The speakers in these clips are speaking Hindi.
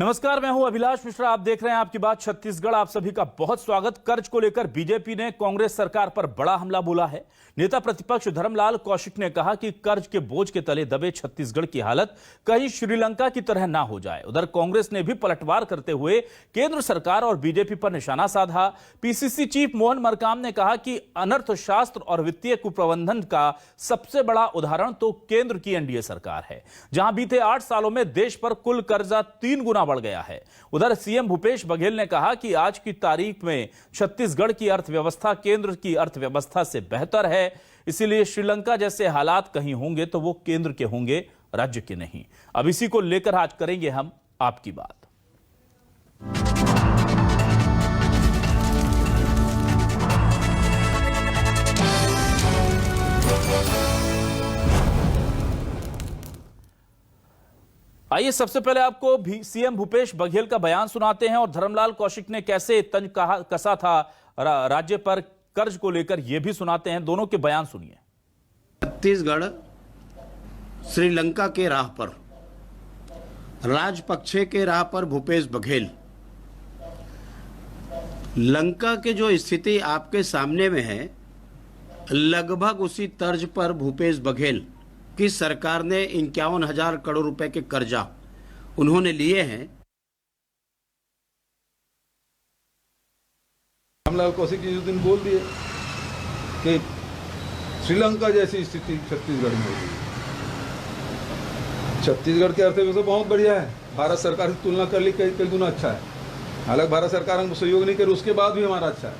नमस्कार, मैं हूं अभिलाष मिश्रा। आप देख रहे हैं आपकी बात छत्तीसगढ़। आप सभी का बहुत स्वागत। कर्ज को लेकर बीजेपी ने कांग्रेस सरकार पर बड़ा हमला बोला है। नेता प्रतिपक्ष धर्मलाल कौशिक ने कहा कि कर्ज के बोझ के तले दबे छत्तीसगढ़ की हालत कहीं श्रीलंका की तरह ना हो जाए। उधर कांग्रेस ने भी पलटवार करते हुए केंद्र सरकार और बीजेपी पर निशाना साधा। पीसीसी चीफ मोहन मरकाम ने कहा कि अनर्थशास्त्र और वित्तीय कुप्रबंधन का सबसे बड़ा उदाहरण तो केंद्र की एनडीए सरकार है, जहां बीते 8 सालों में देश पर कुल कर्जा 3 गुना बढ़ गया है। उधर सीएम भूपेश बघेल ने कहा कि आज की तारीख में छत्तीसगढ़ की अर्थव्यवस्था केंद्र की अर्थव्यवस्था से बेहतर है, इसीलिए श्रीलंका जैसे हालात कहीं होंगे तो वो केंद्र के होंगे, राज्य के नहीं। अब इसी को लेकर आज करेंगे हम आपकी बात। आइए सबसे पहले आपको सीएम भूपेश बघेल का बयान सुनाते हैं और धर्मलाल कौशिक ने कैसे तंज कसा था राज्य पर कर्ज को लेकर यह भी सुनाते हैं। दोनों के बयान सुनिए। छत्तीसगढ़ श्रीलंका के राह पर, राजपक्षे के राह पर भूपेश बघेल। लंका के जो स्थिति आपके सामने में है, लगभग उसी तर्ज पर भूपेश बघेल की सरकार ने 51,000 करोड़ रुपए के कर्जा उन्होंने लिए हैं। धर्मलाल कौशिक जी उस दिन बोल दिए कि श्रीलंका जैसी स्थिति छत्तीसगढ़ में होगी। छत्तीसगढ़ की अर्थव्यवस्था बहुत बढ़िया है, भारत सरकार से तुलना कर ली कई गुना अच्छा है। हालांकि भारत सरकार हमको सहयोग नहीं करे, उसके बाद भी हमारा अच्छा है।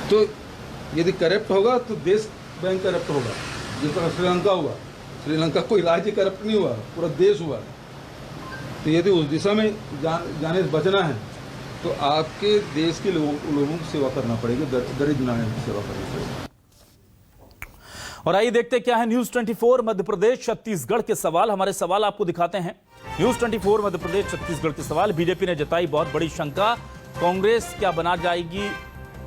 तो यदि करप्ट होगा तो देश बैंक करप्ट होगा, जिस तरह श्रीलंका हुआ। श्रीलंका कोई राज्य करप्ट नहीं हुआ, पूरा देश हुआ। तो यदि उस दिशा में जाने से बचना है तो आपके देश के लोगों की सेवा करना पड़ेगी, गरीब नारायण की सेवा करनी पड़ेगी। और आइए देखते क्या है न्यूज 24 मध्य प्रदेश छत्तीसगढ़ के सवाल। हमारे सवाल आपको दिखाते हैं। न्यूज 24 मध्य प्रदेश छत्तीसगढ़ के सवाल। बीजेपी ने जताई बहुत बड़ी शंका, कांग्रेस क्या बना जाएगी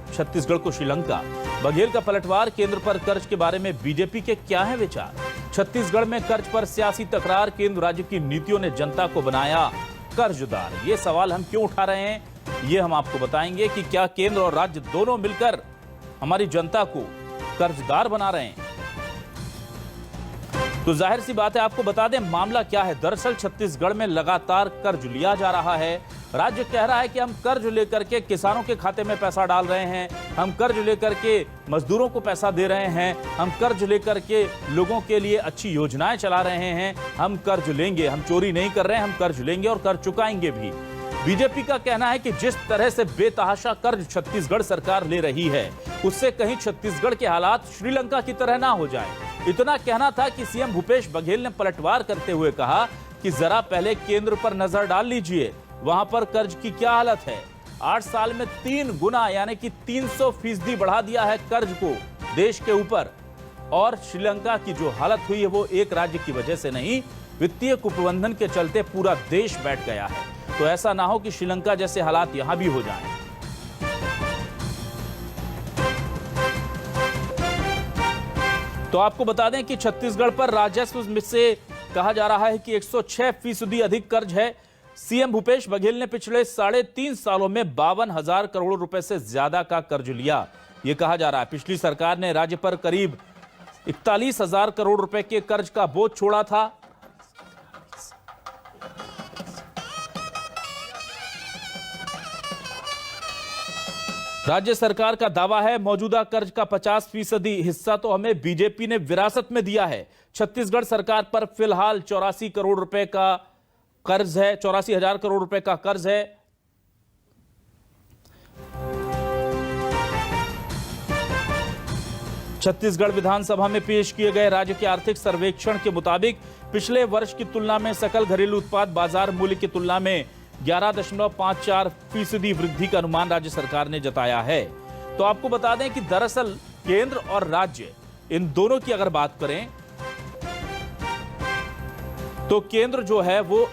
छत्तीसगढ़ को श्रीलंका। बघेल का पलटवार, केंद्र पर कर्ज के बारे में बीजेपी के क्या है विचार। छत्तीसगढ़ में कर्ज पर सियासी तकरार, केंद्र राज्य की नीतियों ने जनता को बनाया कर्जदार। ये सवाल हम क्यों उठा रहे हैं, ये हम आपको बताएंगे कि क्या केंद्र और राज्य दोनों मिलकर हमारी जनता को कर्जदार बना रहे हैं। तो जाहिर सी बात है, आपको बता दें मामला क्या है। दरअसल छत्तीसगढ़ में लगातार कर्ज लिया जा रहा है। राज्य कह रहा है कि हम कर्ज लेकर के किसानों के खाते में पैसा डाल रहे हैं, हम कर्ज लेकर के मजदूरों को पैसा दे रहे हैं, हम कर्ज लेकर के लोगों के लिए अच्छी योजनाएं चला रहे हैं, हम कर्ज लेंगे, हम चोरी नहीं कर रहे हैं, हम कर्ज लेंगे और कर्ज चुकाएंगे भी। बीजेपी का कहना है कि जिस तरह से बेतहाशा कर्ज छत्तीसगढ़ सरकार ले रही है, उससे कहीं छत्तीसगढ़ के हालात श्रीलंका की तरह ना हो जाए। इतना कहना था कि सीएम भूपेश बघेल ने पलटवार करते हुए कहा कि जरा पहले केंद्र पर नजर डाल लीजिए, वहां पर कर्ज की क्या हालत है। 8 साल में 3 गुना यानी कि 300% बढ़ा दिया है कर्ज को देश के ऊपर। और श्रीलंका की जो हालत हुई है वो एक राज्य की वजह से नहीं, वित्तीय कुप्रबंधन के चलते पूरा देश बैठ गया है। तो ऐसा ना हो कि श्रीलंका जैसे हालात यहां भी हो जाएं। तो आपको बता दें कि छत्तीसगढ़ पर राजस्व में से कहा जा रहा है कि 106% अधिक कर्ज है। सीएम भूपेश बघेल ने पिछले 3.5 सालों में 52,000 करोड़ रुपए से ज्यादा का कर्ज लिया, यह कहा जा रहा है। पिछली सरकार ने राज्य पर करीब 41,000 करोड़ रुपए के कर्ज का बोझ छोड़ा था। राज्य सरकार का दावा है मौजूदा कर्ज का 50% हिस्सा तो हमें बीजेपी ने विरासत में दिया है। छत्तीसगढ़ सरकार पर फिलहाल 84 करोड़ रुपए का कर्ज है, 84,000 करोड़ रुपए का कर्ज है। छत्तीसगढ़ विधानसभा में पेश किए गए राज्य के आर्थिक सर्वेक्षण के मुताबिक पिछले वर्ष की तुलना में सकल घरेलू उत्पाद बाजार मूल्य की तुलना में 11.54% वृद्धि का अनुमान राज्य सरकार ने जताया है। तो आपको बता दें कि दरअसल केंद्र और राज्य इन दोनों की अगर बात करें तो केंद्र जो है वो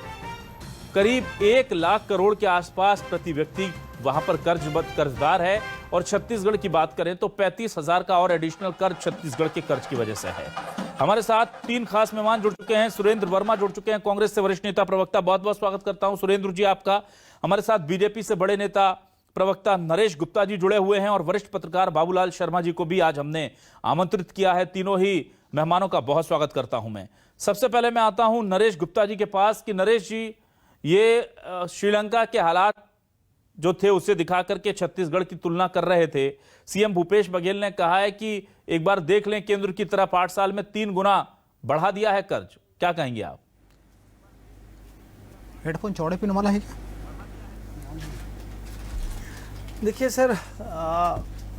करीब 1 लाख करोड़ के आसपास प्रति व्यक्ति वहां पर कर्जदार है और छत्तीसगढ़ की बात करें तो 35,000 का और एडिशनल कर्ज छत्तीसगढ़ के कर्ज की वजह से है। हमारे साथ 3 खास मेहमान जुड़ चुके हैं। सुरेंद्र वर्मा जुड़ चुके हैं, कांग्रेस से वरिष्ठ नेता प्रवक्ता। बहुत बहुत स्वागत करता हूं सुरेंद्र जी आपका। हमारे साथ बीजेपी से बड़े नेता प्रवक्ता नरेश गुप्ता जी जुड़े हुए हैं और वरिष्ठ पत्रकार बाबूलाल शर्मा जी को भी आज हमने आमंत्रित किया है। तीनों ही मेहमानों का बहुत स्वागत करता हूं मैं। सबसे पहले मैं आता हूं नरेश गुप्ता जी के पास कि नरेश जी, ये श्रीलंका के हालात जो थे उसे दिखा करके छत्तीसगढ़ की तुलना कर रहे थे। सीएम भूपेश बघेल ने कहा है कि एक बार देख लें, केंद्र की तरफ 8 साल में 3 गुना बढ़ा दिया है कर्ज। क्या कहेंगे आप? हेडफोन चौड़े पिन वाला है क्या? देखिए सर,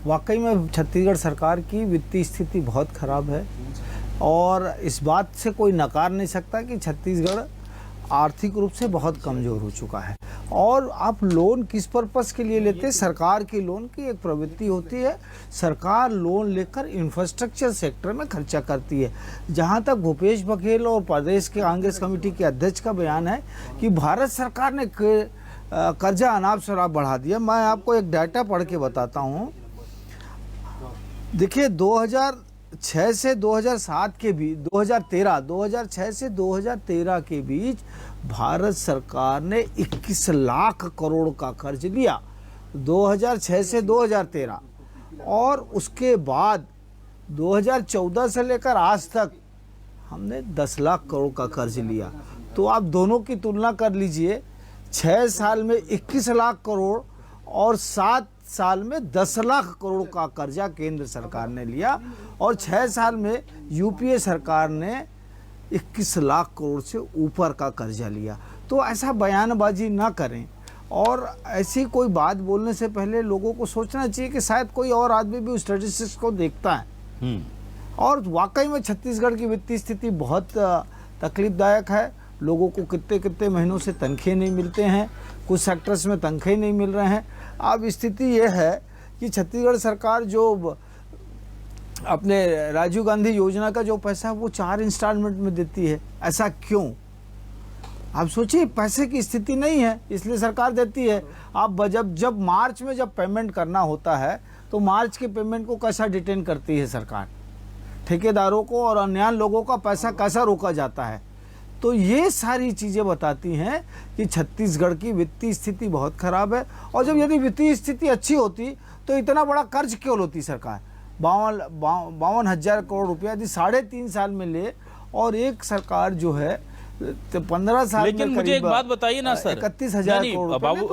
वाकई में छत्तीसगढ़ सरकार की वित्तीय स्थिति बहुत खराब है और इस बात से कोई नकार नहीं सकता कि छत्तीसगढ़ आर्थिक रूप से बहुत कमज़ोर हो चुका है। और आप लोन किस पर्पस के लिए लेते हैं? सरकार की लोन की एक प्रवृत्ति होती है, सरकार लोन लेकर इंफ्रास्ट्रक्चर सेक्टर में खर्चा करती है। जहां तक भूपेश बघेल और प्रदेश के कांग्रेस कमेटी के अध्यक्ष का बयान है कि भारत सरकार ने कर्जा अनाप शराब बढ़ा दिया, मैं आपको एक डाटा पढ़ के बताता हूँ। देखिए 2006 से 2007 के बीच 2006 से 2013 के बीच भारत सरकार ने 21 लाख करोड़ का कर्ज लिया 2006 से 2013, और उसके बाद 2014 से लेकर आज तक हमने 10 लाख करोड़ का कर्ज लिया। तो आप दोनों की तुलना कर लीजिए, 6 साल में 21 लाख करोड़ और 7 साल में 10 लाख करोड़ का कर्जा केंद्र सरकार ने लिया, और 6 साल में यूपीए सरकार ने 21 लाख करोड़ से ऊपर का कर्जा लिया। तो ऐसा बयानबाजी ना करें, और ऐसी कोई बात बोलने से पहले लोगों को सोचना चाहिए कि शायद कोई और आदमी भी उस स्टैटिस्टिक्स को देखता है। और वाकई में छत्तीसगढ़ की वित्तीय स्थिति बहुत तकलीफदायक है। लोगों को कितने कितने महीनों से तनख्वाह नहीं मिलते हैं, कुछ सेक्टर्स में तनख्वाह नहीं मिल रहे हैं। अब स्थिति ये है कि छत्तीसगढ़ सरकार जो अपने राजीव गांधी योजना का जो पैसा है वो 4 इंस्टॉलमेंट में देती है। ऐसा क्यों? आप सोचिए, पैसे की स्थिति नहीं है इसलिए सरकार देती है। आप जब मार्च में जब पेमेंट करना होता है तो मार्च के पेमेंट को कैसा डिटेन करती है सरकार, ठेकेदारों को और अन्य लोगों का पैसा कैसा रोका जाता है। तो ये सारी चीज़ें बताती हैं कि छत्तीसगढ़ की वित्तीय स्थिति बहुत खराब है। और जब यदि वित्तीय स्थिति अच्छी होती तो इतना बड़ा कर्ज क्यों लेती सरकार? 52,000 करोड़ रुपया यदि 3.5 साल में ले, और एक सरकार जो है 15 साल में, लेकिन मुझे एक बात बताइए ना सर, 31,000 करोड़ बाबू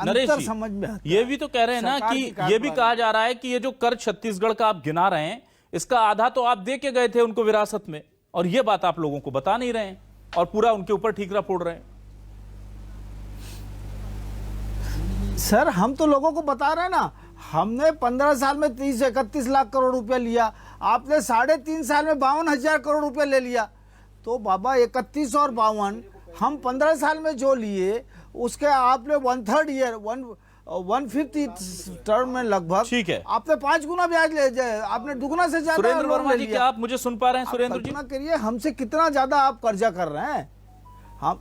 नरेश जी समझ में ये भी तो कह रहे हैं ना कि ये भी कहा जा रहा है कि ये जो कर्ज छत्तीसगढ़ का आप गिना रहे हैं, इसका आधा तो आप दे के गए थे उनको विरासत में, और ये बात आप लोगों को बता नहीं रहे हैं और पूरा उनके ऊपर ठीकरा फोड़ रहे हैं। सर हम तो लोगों को बता रहे हैं ना, हमने 15 साल में 30-31 लाख करोड़ रुपया लिया, आपने 3.5 साल में 52,000 करोड़ रुपया ले लिया। तो बाबा 31 और 52, हम 15 साल में जो लिए उसके आपने 1/3 ईयर 1/5 टर्म में लगभग, ठीक है, आपने 5 गुना ब्याज ले जाए, आपने दुगना से ज्यादा। सुरेंद्र वर्मा जी, क्या आप मुझे सुन पा रहे हैं? सुरेंद्र जी करिए, हमसे कितना ज्यादा आप कर्जा कर रहे हैं। हम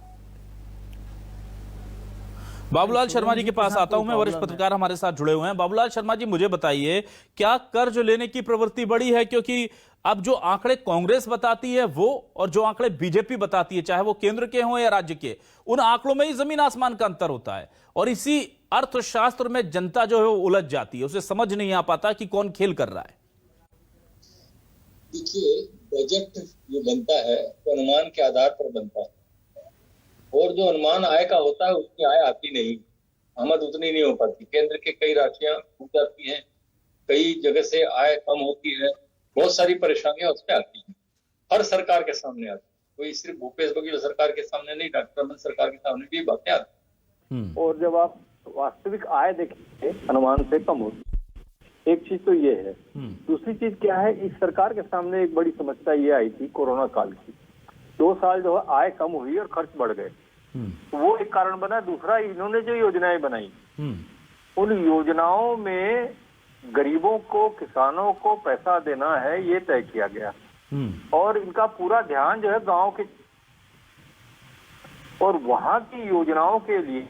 बाबूलाल शर्मा जी के पास आता हूं मैं, वरिष्ठ पत्रकार हमारे साथ जुड़े हुए हैं। बाबूलाल शर्मा जी, मुझे बताइए, क्या कर्ज लेने की प्रवृत्ति बढ़ी है? क्योंकि अब जो आंकड़े कांग्रेस बताती है वो, और जो आंकड़े बीजेपी बताती है, चाहे वो केंद्र के हों या राज्य के, उन आंकड़ों में ही जमीन आसमान का अंतर होता है। और इसी अर्थशास्त्र में जनता जो है वो उलझ जाती है, उसे समझ नहीं आ पाता कि कौन खेल कर रहा है। देखिए, बजट जो बनता है तो अनुमान के आधार पर बनता है, और जो अनुमान आय का होता है उसकी आय आती नहीं, आमद उतनी नहीं हो पाती। केंद्र के कई राशियां छूट जाती हैं, कई जगह से आय कम होती है, बहुत सारी परेशानियां उसमें आती हैं, हर सरकार के सामने आती है। कोई सिर्फ भूपेश बघेल सरकार के सामने नहीं, डॉक्टर रमन सरकार के सामने भी बातें आती। और जब आप वास्तविक आय देखेंगे अनुमान से कम होती है। एक चीज तो ये है। दूसरी चीज क्या है, इस सरकार के सामने एक बड़ी समस्या ये आई थी कोरोना काल की। 2 साल जो है आय कम हुई और खर्च बढ़ गए, तो वो एक कारण बना। दूसरा, इन्होंने जो योजनाएं बनाई, उन योजनाओं में गरीबों को, किसानों को पैसा देना है ये तय किया गया, और इनका पूरा ध्यान जो है गांव के, और वहां की योजनाओं के लिए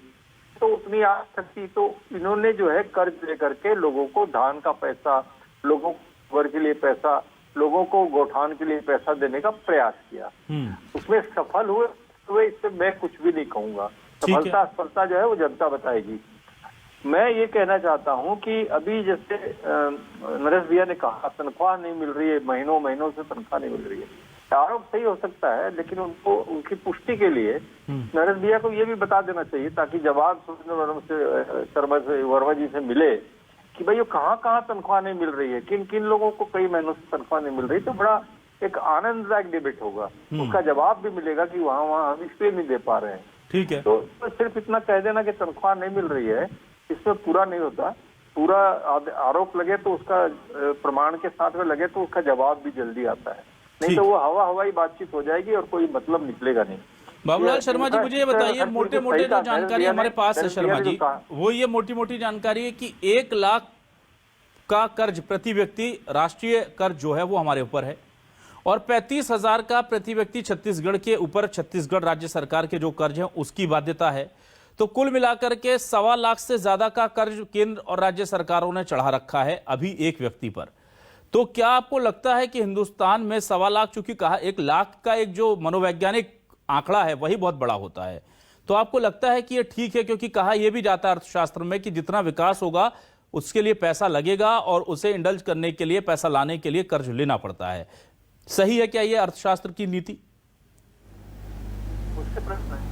तो उतनी आ सकती, तो इन्होंने जो है कर्ज लेकर के लोगों को धान का पैसा, लोगों को घर के लिए पैसा, लोगों को गौठान के लिए पैसा देने का प्रयास किया। उसमें सफल हुए इससे मैं कुछ भी नहीं कहूंगा। सफलता असफलता जो है वो जनता बताएगी। मैं ये कहना चाहता हूं कि अभी जैसे नरेश भैया ने कहा तनख्वाह नहीं मिल रही है, महीनों महीनों से तनख्वाह नहीं मिल रही है। आरोप सही हो सकता है, लेकिन उनको उनकी पुष्टि के लिए नरेश भैया को ये भी बता देना चाहिए ताकि जवाब सुरेंद्र वर्मा जी से मिले कि भाई कहाँ कहाँ तनख्वाह नहीं मिल रही है, किन किन लोगों को कई महीनों से तनख्वाह नहीं मिल रही। तो बड़ा एक आनंददायक डिबेट होगा, उसका जवाब भी मिलेगा कि वहाँ हम इसलिए नहीं दे पा रहे हैं। ठीक है। तो सिर्फ इतना कह देना कि तनख्वाह नहीं मिल रही है, इसमें पूरा नहीं होता। पूरा आरोप लगे तो उसका प्रमाण के साथ में लगे तो उसका जवाब भी जल्दी आता है, नहीं तो वो हवाई बातचीत हो जाएगी और कोई मतलब निकलेगा नहीं। बाबूलाल शर्मा जी, मुझे ये बताइए, मोटे मोटे जो जानकारी हमारे पास है शर्मा जी, वो ये मोटी मोटी जानकारी है कि 1 लाख का कर्ज प्रति व्यक्ति, राष्ट्रीय कर्ज जो है वो हमारे ऊपर है, और 35,000 का प्रति व्यक्ति छत्तीसगढ़ के ऊपर, छत्तीसगढ़ राज्य सरकार के जो कर्ज है उसकी बाध्यता है। तो कुल मिलाकर के 1.25 लाख से ज्यादा का कर्ज केंद्र और राज्य सरकारों ने चढ़ा रखा है अभी एक व्यक्ति पर। तो क्या आपको लगता है कि हिंदुस्तान में 1.25 लाख, चूंकि कहा 1 लाख का एक जो मनोवैज्ञानिक आंकड़ा है वही बहुत बड़ा होता है, तो आपको लगता है कि ये ठीक है? क्योंकि कहा यह भी जाता है अर्थशास्त्र में कि जितना विकास होगा उसके लिए पैसा लगेगा और उसे इंडल्ज करने के लिए, पैसा लाने के लिए कर्ज लेना पड़ता है। सही है क्या ये अर्थशास्त्र की नीति? मुझसे प्रश्न है।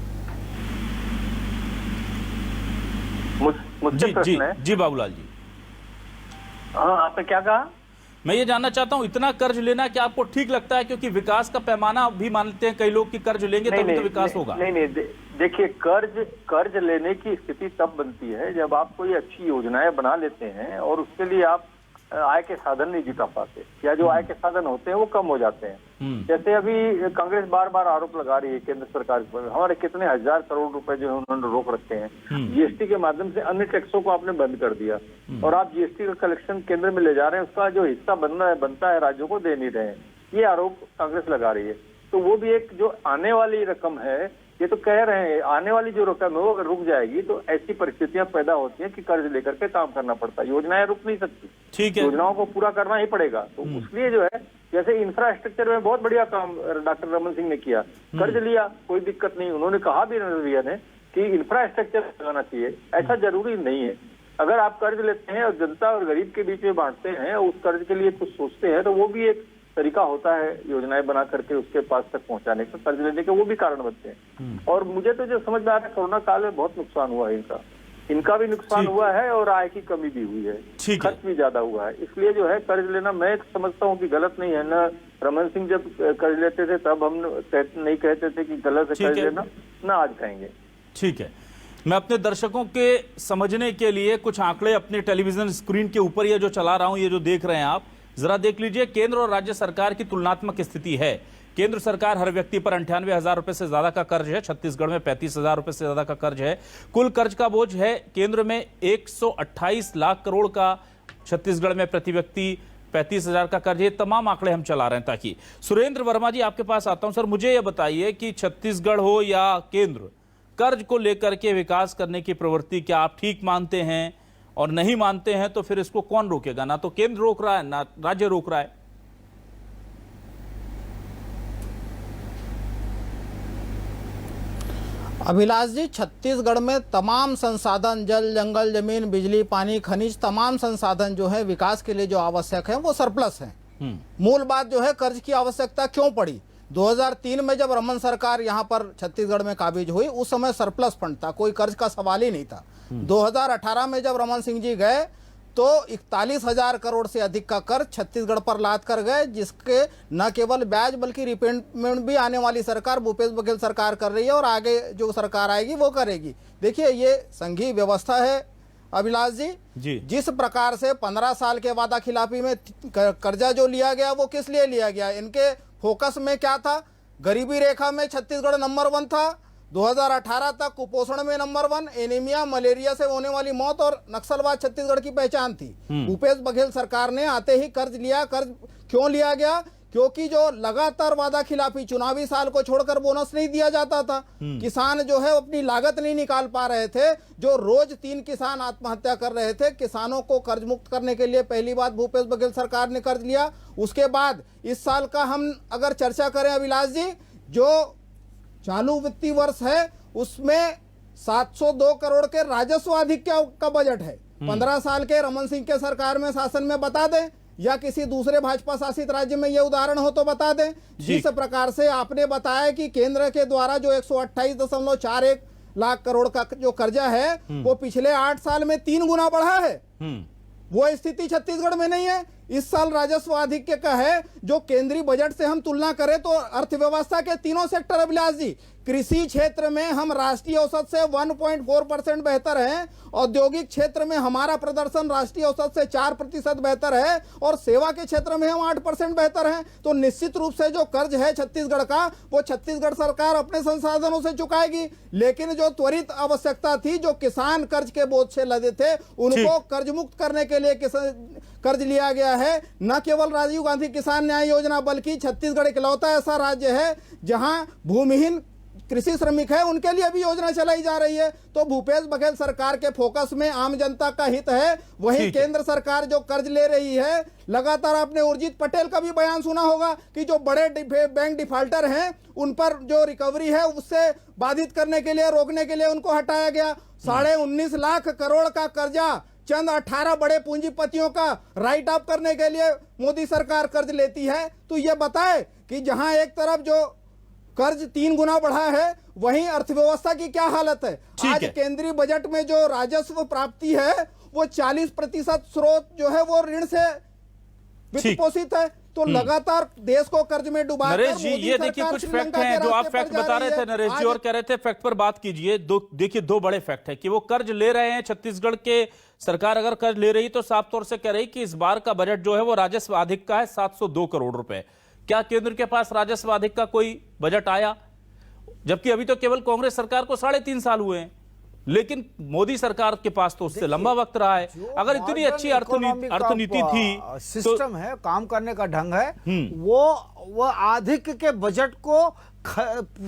जी बाबूलाल जी। हाँ, आपने क्या कहा? मैं ये जानना चाहता हूं, इतना कर्ज लेना क्या आपको ठीक लगता है? क्योंकि विकास का पैमाना भी मानते हैं कई लोग कि कर्ज लेंगे तभी तो विकास होगा। नहीं, देखिए, कर्ज लेने की स्थिति तब बनती है जब आप कोई अच्छी योजनाएं बना लेते हैं और उसके लिए आप आय के साधन नहीं जुटा पाते, या जो आय के साधन होते हैं वो कम हो जाते हैं। जैसे अभी कांग्रेस बार बार आरोप लगा रही है केंद्र सरकार पर, हमारे कितने 1000 करोड़ रुपए जो है उन्होंने रोक रखे हैं। जीएसटी के माध्यम से अन्य टैक्सों को आपने बंद कर दिया और आप जीएसटी का कलेक्शन केंद्र में ले जा रहे हैं, उसका जो हिस्सा बनता है राज्यों को दे नहीं रहे हैं। ये आरोप कांग्रेस लगा रही है। तो वो भी एक जो आने वाली रकम है, ये तो कह रहे हैं आने वाली जो रकम है वो अगर रुक जाएगी तो ऐसी परिस्थितियां पैदा होती हैं कि कर्ज लेकर के काम करना पड़ता है। योजनाएं रुक नहीं सकती, ठीक है, योजनाओं को पूरा करना ही पड़ेगा। तो उसलिए जो है, जैसे इंफ्रास्ट्रक्चर में बहुत बढ़िया काम डॉक्टर रमन सिंह ने किया, कर्ज लिया, कोई दिक्कत नहीं। उन्होंने कहा भी नजरिया ने कि इंफ्रास्ट्रक्चर लगाना चाहिए। ऐसा जरूरी नहीं है, अगर आप कर्ज लेते हैं और जनता और गरीब के बीच में बांटते हैं, उस कर्ज के लिए कुछ सोचते हैं, तो वो भी एक तरीका होता है योजनाएं बना करके उसके पास तक पहुंचाने का, कर्ज लेने के वो भी कारण बनते हैं। और मुझे तो जो समझ में आ रहा है, कोरोना काल में बहुत नुकसान हुआ है इनका भी नुकसान हुआ है और आय की कमी भी हुई है, खर्च भी ज्यादा हुआ है। इसलिए जो है कर्ज लेना मैं समझता हूँ कि गलत नहीं है। न रमन सिंह जब कर्ज लेते थे तब हम नहीं कहते थे कि गलत है कर्ज लेना, न आज कहेंगे। ठीक है, मैं अपने दर्शकों के समझने के लिए कुछ आंकड़े अपने टेलीविजन स्क्रीन के ऊपर ये जो चला रहा हूं, ये जो देख रहे हैं आप, जरा देख लीजिए। केंद्र और राज्य सरकार की तुलनात्मक स्थिति है। केंद्र सरकार हर व्यक्ति पर 98,000 रुपए से ज्यादा का कर्ज है, छत्तीसगढ़ में 35,000 रुपए से ज्यादा का कर्ज है। कुल कर्ज का बोझ है केंद्र में 128 लाख करोड़ का, छत्तीसगढ़ में प्रति व्यक्ति 35,000 का कर्ज है। तमाम आंकड़े हम चला रहे हैं ताकि सुरेंद्र वर्मा जी आपके पास आता हूं। सर, मुझे यह बताइए कि छत्तीसगढ़ हो या केंद्र, कर्ज को लेकर के विकास करने की प्रवृत्ति क्या आप ठीक मानते हैं? और नहीं मानते हैं तो फिर इसको कौन रोकेगा? ना तो केंद्र रोक रहा है, ना राज्य रोक रहा है। अभिलाष जी, छत्तीसगढ़ में तमाम संसाधन, जल, जंगल, जमीन, बिजली, पानी, खनिज, तमाम संसाधन जो है विकास के लिए जो आवश्यक है वो सरप्लस है। मूल बात जो है, कर्ज की आवश्यकता क्यों पड़ी? 2003 में जब रमन सरकार यहाँ पर छत्तीसगढ़ में काबिज हुई, उस समय सरप्लस फंड था, कोई कर्ज का सवाल ही नहीं था। 2018 में जब रमन सिंह जी गए तो 41,000 करोड़ से अधिक का कर्ज छत्तीसगढ़ पर लाद कर गए, जिसके न केवल ब्याज बल्कि रिपेमेंट भी आने वाली सरकार भूपेश बघेल सरकार कर रही है और आगे जो सरकार आएगी वो करेगी। देखिए, ये संघीय व्यवस्था है अभिलाष जी। जिस प्रकार से 15 साल के वादा खिलाफी में कर्जा जो लिया गया वो किस लिए लिया गया? इनके फोकस में क्या था? गरीबी रेखा में छत्तीसगढ़ नंबर 1 था, 2018 तक कुपोषण में नंबर 1, एनीमिया, मलेरिया से होने वाली मौत और नक्सलवाद छत्तीसगढ़ की पहचान थी। भूपेश बघेल सरकार ने आते ही कर्ज लिया। कर्ज क्यों लिया गया? क्योंकि जो लगातार वादा खिलाफी, चुनावी साल को छोड़कर बोनस नहीं दिया जाता था, किसान जो है अपनी लागत नहीं निकाल पा रहे थे, जो रोज 3 किसान आत्महत्या कर रहे थे, किसानों को कर्ज मुक्त करने के लिए पहली बात भूपेश बघेल सरकार ने कर्ज लिया। उसके बाद इस साल का हम अगर चर्चा करें अभिलाष जी, जो चालू वित्तीय वर्ष है उसमें 702 करोड़ के राजस्व आधिक्य का बजट है। 15 साल के रमन सिंह के सरकार में शासन में बता दें, या किसी दूसरे भाजपा शासित राज्य में यह उदाहरण हो तो बता दें। जिस प्रकार से आपने बताया कि केंद्र के द्वारा जो 128.41 लाख करोड़ का जो कर्जा है वो पिछले 8 साल में 3 गुना बढ़ा है, वो स्थिति छत्तीसगढ़ में नहीं है। इस साल राजस्व आधिक्य का है, जो केंद्रीय बजट से हम तुलना करें तो अर्थव्यवस्था के तीनों सेक्टर अभिलाष जी, कृषि क्षेत्र में हम राष्ट्रीय औसत से 1.4% बेहतर हैं, औद्योगिक क्षेत्र में हमारा प्रदर्शन राष्ट्रीय औसत से 4% बेहतर है, और सेवा के क्षेत्र में हम 8% बेहतर हैं। तो निश्चित रूप से जो कर्ज है छत्तीसगढ़ का, वो छत्तीसगढ़ सरकार अपने संसाधनों से चुकाएगी। लेकिन जो त्वरित आवश्यकता थी, जो किसान कर्ज के बोझ से लदे थे, उनको कर्ज मुक्त करने के लिए कर्ज लिया गया है। न केवल राजीव गांधी किसान न्याय योजना, बल्कि छत्तीसगढ़ इकलौता ऐसा राज्य है जहां भूमिहीन कृषि श्रमिक है, उनके लिए भी योजना चलाई जा रही है। तो भूपेश बघेल सरकार के फोकस में आम जनता का हित है। वहीं केंद्र सरकार जो कर्ज ले रही है, लगातार आपने उर्जित पटेल का भी बयान सुना होगा कि जो बड़े बैंक डिफाल्टर हैं उन पर जो रिकवरी है उससे बाधित करने के लिए, रोकने के लिए उनको हटाया गया। 19.5 लाख करोड़ का कर्जा चंद 18 बड़े पूंजीपतियों का राइट ऑफ करने के लिए मोदी सरकार कर्ज लेती है। तो ये बताए कि जहां एक तरफ जो कर्ज 3 गुना बढ़ा है, वहीं अर्थव्यवस्था की क्या हालत है। आज केंद्रीय बजट में जो राजस्व प्राप्ति है वो 40% स्रोत जो है वो ऋण से वित्त पोषित है। तो लगातार देश को कर्ज में डुबा नरेश जी, ये देखिए कुछ फैक्ट हैं जो आप फैक्ट बता रहे थे नरेश जी, और कह रहे थे फैक्ट पर बात कीजिए। देखिए 2 बड़े फैक्ट है कि वो कर्ज ले रहे हैं। छत्तीसगढ़ के सरकार अगर कर्ज ले रही तो साफ तौर से कह रही कि इस बार का बजट जो है वो राजस्व अधिक का है 702 करोड़ रुपए। क्या केंद्र के पास राजस्व अधिक का कोई बजट आया? जबकि अभी तो केवल कांग्रेस सरकार को 3.5 साल हुए हैं, लेकिन मोदी सरकार के पास तो उससे लंबा वक्त रहा है। अगर इतनी अच्छी अर्थनीति थी, सिस्टम है, काम करने का ढंग है, वो आधिक्य के बजट को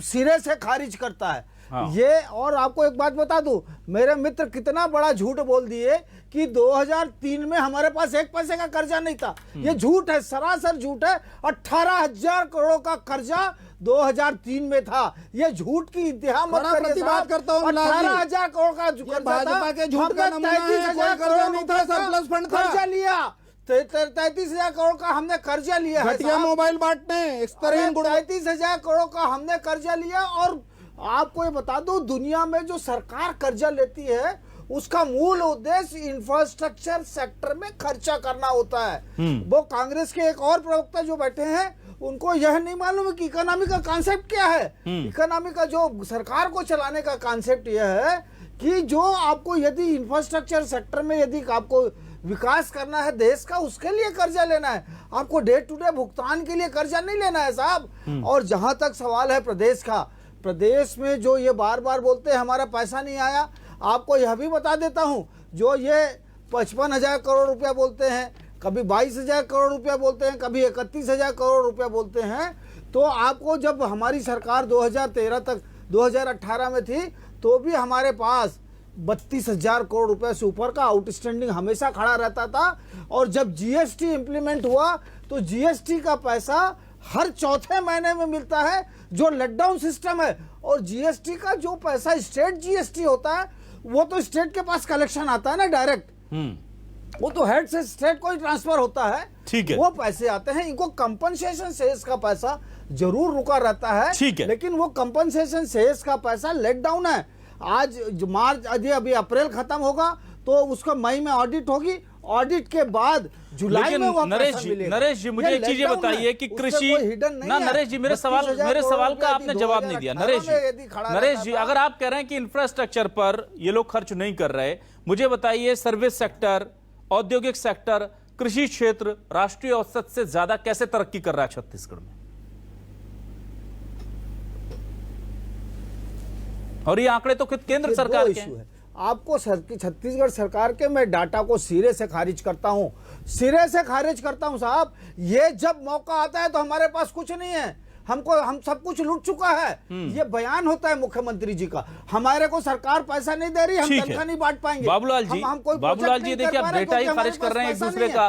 सिरे से खारिज करता है। ये, और आपको एक बात बता दूं, मेरे मित्र कितना बड़ा झूठ बोल दिए कि 2003 में हमारे पास 1 पैसे का कर्जा नहीं था। ये झूठ है, सरासर झूठ है। 18,000 करोड़ का कर्जा 2003 में था। ये झूठ की इंतहा मत करिए। बात करता हूं 18,000 करोड़ का भाजपा के झूठ का नमूना है। 33,000 करोड़ नहीं था, सरप्लस फंड था, कर्जा लिया। 33,000 करोड़ का हमने कर्जा लिया है। घटिया मोबाइल बांटने, 33,000 करोड़ का हमने कर्जा लिया। और आपको ये बता दो, दुनिया में जो सरकार कर्जा लेती है उसका मूल उद्देश्य इंफ्रास्ट्रक्चर सेक्टर में खर्चा करना होता है। वो कांग्रेस के एक और प्रवक्ता जो बैठे हैं, उनको यह नहीं मालूम है कि इकोनॉमी का कॉन्सेप्ट क्या है। इकोनॉमी का जो सरकार को चलाने का कॉन्सेप्ट यह है कि जो आपको यदि इंफ्रास्ट्रक्चर सेक्टर में यदि आपको विकास करना है देश का, उसके लिए कर्जा लेना है। आपको डे टू डे भुगतान के लिए कर्जा नहीं लेना है साहब। और जहां तक सवाल है प्रदेश का, प्रदेश में जो ये बार बार बोलते हैं हमारा पैसा नहीं आया, आपको यह भी बता देता हूं, जो ये 55,000 करोड़ रुपया बोलते हैं, कभी 22,000 करोड़ रुपया बोलते हैं, कभी 31,000 करोड़ रुपया बोलते हैं, तो आपको जब हमारी सरकार 2013 तक 2018 में थी तो भी हमारे पास 32,000 करोड़ रुपए से ऊपर का आउटस्टैंडिंग हमेशा खड़ा रहता था। और जब जीएसटी इंप्लीमेंट हुआ तो जीएसटी का पैसा हर चौथे महीने में मिलता है, जो लॉकडाउन सिस्टम है। और जीएसटी का जो पैसा स्टेट जीएसटी होता है वो तो स्टेट के पास कलेक्शन आता है ना डायरेक्ट, वो तो हेड से स्टेट को ही ट्रांसफर होता है, ठीक है, वो पैसे आते हैं। इनको कंपनसेशन सेस का पैसा जरूर रुका रहता है, ठीक है, लेकिन वो कंपनसेशन सेस का पैसा लेट डाउन है। आज मार्च अभी अप्रैल खत्म होगा तो उसका मई में ऑडिट होगी, ऑडिट के बाद जुलाई में वो नरेश जी मुझे एक चीज बताइए कि कृषि ना, नरेश जी मेरे सवाल का आपने जवाब नहीं दिया। नरेश जी अगर आप कह रहे हैं कि इंफ्रास्ट्रक्चर पर ये लोग खर्च नहीं कर रहे, मुझे बताइए सर्विस सेक्टर, औद्योगिक सेक्टर, कृषि क्षेत्र राष्ट्रीय औसत से ज्यादा कैसे तरक्की कर रहा है छत्तीसगढ़ में? और ये आंकड़े तो खुद केंद्र सरकार के हैं। आपको छत्तीसगढ़ सरकार के मैं डाटा को सिरे से खारिज करता हूं, सिरे से खारिज करता हूं साहब। ये जब मौका आता है तो हमारे पास कुछ नहीं है, हम सब कुछ लूट चुका है। ये बयान होता है मुख्यमंत्री जी का, हमारे को सरकार पैसा नहीं दे रही, हम तनख्वाह नहीं बांट पाएंगे। बाबूलाल जी, बाबूलाल जी देखिए आप डेटा ही खारिज कर रहे हैं एक दूसरे का,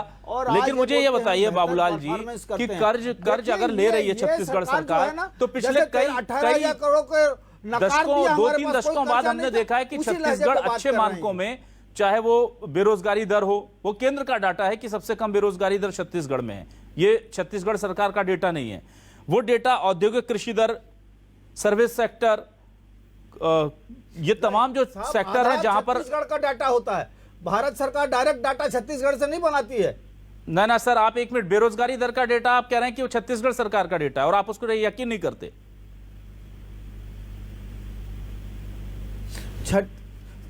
लेकिन मुझे ये बताइए बाबूलाल जी कि कर्ज अगर ले रही है छत्तीसगढ़ सरकार तो पिछले कई 18,000 करोड़ के दशकों 2-3 दशकों बाद हमने देखा है कि छत्तीसगढ़ अच्छे मानकों में, चाहे वो बेरोजगारी दर हो, वो केंद्र का डाटा है कि सबसे कम बेरोजगारी दर छत्तीसगढ़ में है, ये छत्तीसगढ़ सरकार का डेटा नहीं है। वो डेटा औद्योगिक कृषि दर, सर्विस सेक्टर, ये तमाम जो सेक्टर है जहां पर छत्तीसगढ़ का डाटा होता है। भारत सरकार डायरेक्ट डाटा छत्तीसगढ़ से नहीं बनाती है। ना सर, आप एक मिनट, बेरोजगारी दर का डेटा आप कह रहे हैं कि वो छत्तीसगढ़ सरकार का डेटा है और आप उसको यकीन नहीं करते।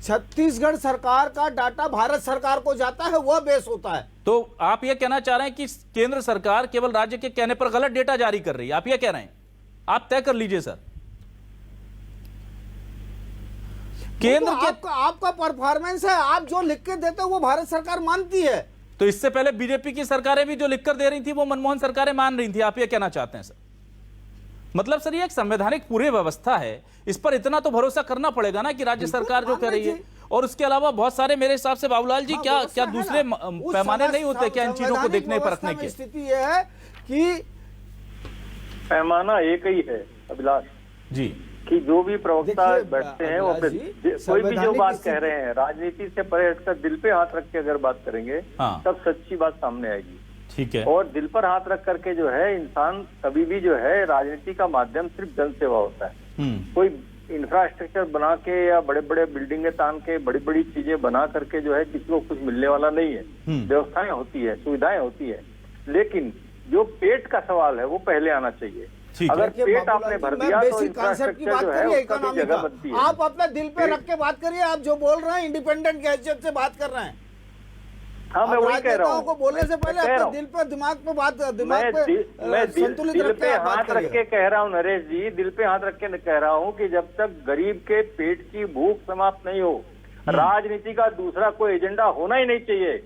छत्तीसगढ़ सरकार का डाटा भारत सरकार को जाता है, वह बेस होता है। तो आप यह कहना चाह रहे हैं कि केंद्र सरकार केवल राज्य के कहने पर गलत डेटा जारी कर रही है, आप यह कह रहे हैं? आप तय कर लीजिए सर। केंद्र के आपका परफॉर्मेंस है, आप जो लिख के देते हो वो भारत सरकार मानती है। तो इससे पहले बीजेपी की सरकारें भी जो लिखकर दे रही थी वो मनमोहन सरकारें मान रही थी, आप यह कहना चाहते हैं सर? मतलब सर ये एक संवैधानिक पूरी व्यवस्था है, इस पर इतना तो भरोसा करना पड़ेगा ना कि राज्य सरकार जो कह रही है। और उसके अलावा बहुत सारे मेरे हिसाब से बाबूलाल जी, क्या दूसरे पैमाने नहीं होते क्या इन चीजों को देखने परखने की? स्थिति यह है कि पैमाना एक ही है अभिलाष जी, कि जो भी प्रवक्ता बैठते हैं वो कोई भी जो बात कह रहे हैं राजनीति से परे हटकर दिल पे हाथ रख के अगर बात करेंगे तब सच्ची बात सामने आएगी। ठीक है। और दिल पर हाथ रख करके जो है इंसान कभी भी जो है राजनीति का माध्यम सिर्फ जन सेवा होता है। कोई इंफ्रास्ट्रक्चर बना के या बड़े बड़े बिल्डिंगें तान के बड़ी बड़ी चीजें बना करके जो है किसी को कुछ मिलने वाला नहीं है। व्यवस्थाएं होती है, सुविधाएं होती है, लेकिन जो पेट का सवाल है वो पहले आना चाहिए। अगर पेट आपने भर दिया तो इंफ्रास्ट्रक्चर जो है उसका भी जगह बनती है। आप अपने दिल पे रख के बात करिए, आप जो बोल रहे हैं इंडिपेंडेंट की हैसियत से बात कर रहे हैं। हाँ, मैं वही कह रहा हूँ को बोलने से पहले अपने दिल पे दिमाग पे बात, दिमाग पे संतुलित दिल पे हाथ रख के कह रहा हूँ नरेश जी, दिल पे हाथ रख के कह रहा हूँ कि जब तक गरीब के पेट की भूख समाप्त नहीं हो, राजनीति का दूसरा कोई एजेंडा होना ही नहीं चाहिए।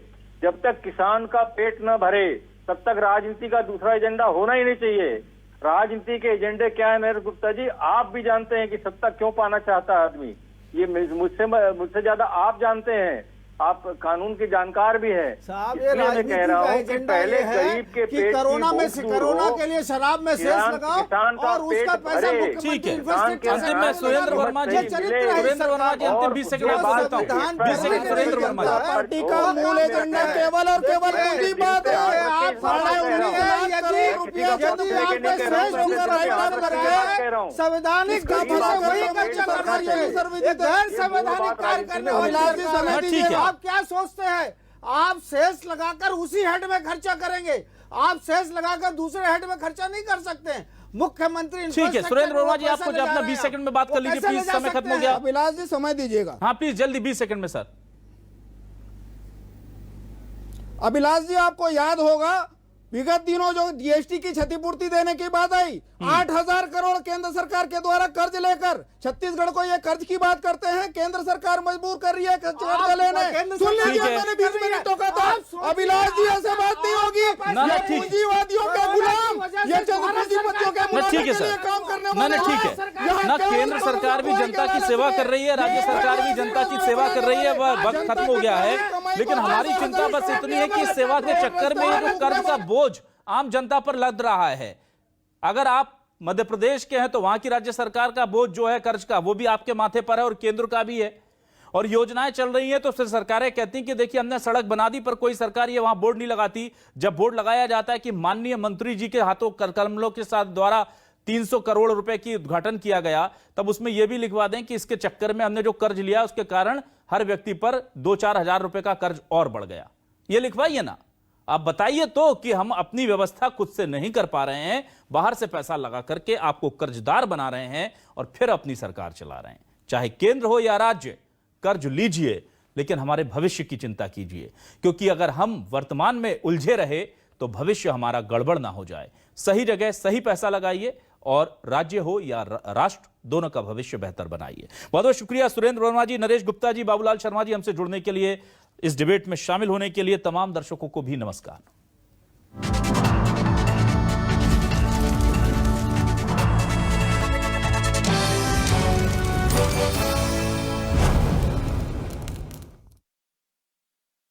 जब तक किसान का पेट न भरे तब तक राजनीति का दूसरा एजेंडा होना ही नहीं चाहिए। राजनीति के एजेंडे क्या है नरेश गुप्ता जी, आप भी जानते हैं कि सत्ता क्यों पाना चाहता है आदमी, ये मुझसे ज्यादा आप जानते हैं, आप कानून के जानकार भी है। साहब ये राजनीति कह रहा हूँ कि पहले गरीब के पेट कोरोना के लिए शराब में सेस लगाओ और उसका पैसा ठीक है। अंतिम में सुरेंद्र वर्मा जी, अंतिम 20 सेकंड में बात करता हूं। 20 सेकंड सुरेंद्र वर्मा जी। पार्टी का मूल एजेंडा केवल और केवल पूंजी बात है। आप संवैधानिक संवैधानिक कार्य करने वाले आप क्या सोचते हैं? आप सेस लगाकर उसी हेड में खर्चा करेंगे, आप सेस लगाकर दूसरे हेड में खर्चा नहीं कर सकते। मुख्यमंत्री ठीक है सुरेंद्र वर्मा जी, आपको अपना 20 सेकंड में बात कर लीजिए प्लीज, समय खत्म हो गया। अभिलाष जी समय दीजिएगा। हाँ प्लीज जल्दी 20 सेकंड में सर। अभिलाष जी आपको याद होगा विगत दिनों जो जीएसटी की क्षतिपूर्ति देने की बात आई, 8,000 करोड़ केंद्र सरकार के द्वारा कर्ज लेकर छत्तीसगढ़ को ये कर्ज की बात करते हैं। केंद्र सरकार मजबूर कर रही है कर्ज लेने। सुन लीजिए, मैंने 20 मिनट टोका था। अभिलाष जी ऐसे बात नहीं होगी। ये पूंजीवादियों के गुलाम, ये पूंजीपतियों के मुनाफे के लिए काम करने वाले। ठीक है ना, केंद्र सरकार भी जनता की सेवा कर रही है, राज्य सरकार भी जनता की सेवा कर रही है, वह वक्त खत्म हो गया है। लेकिन हमारी चिंता बस इतनी है कि सेवा के चक्कर में ये जो कर्ज का बोझ आम जनता पर लद रहा है। अगर आप मध्य प्रदेश के हैं तो वहां की राज्य सरकार का बोझ जो है कर्ज का, वो भी आपके माथे पर है और केंद्र का भी है। और योजनाएं चल रही हैं तो फिर सरकारें कहती हैं कि देखिए हमने सड़क बना दी, पर कोई सरकार ये वहां बोर्ड नहीं लगाती। जब बोर्ड लगाया जाता है कि माननीय मंत्री जी के हाथों कलमों के साथ द्वारा 300 करोड़ रुपए की उद्घाटन किया गया, तब उसमें यह भी लिखवा दें कि इसके चक्कर में हमने जो कर्ज लिया उसके कारण हर व्यक्ति पर 2-4 हजार रुपए का कर्ज और बढ़ गया। ये लिखवाइए ना। आप बताइए तो कि हम अपनी व्यवस्था खुद से नहीं कर पा रहे हैं, बाहर से पैसा लगा करके आपको कर्जदार बना रहे हैं और फिर अपनी सरकार चला रहे हैं। चाहे केंद्र हो या राज्य, कर्ज लीजिए लेकिन हमारे भविष्य की चिंता कीजिए, क्योंकि अगर हम वर्तमान में उलझे रहे तो भविष्य हमारा गड़बड़ ना हो जाए। सही जगह सही पैसा लगाइए और राज्य हो या राष्ट्र, दोनों का भविष्य बेहतर बनाइए। बहुत बहुत शुक्रिया सुरेंद्र वर्मा जी, नरेश गुप्ता जी, बाबूलाल शर्मा जी हमसे जुड़ने के लिए, इस डिबेट में शामिल होने के लिए। तमाम दर्शकों को भी नमस्कार।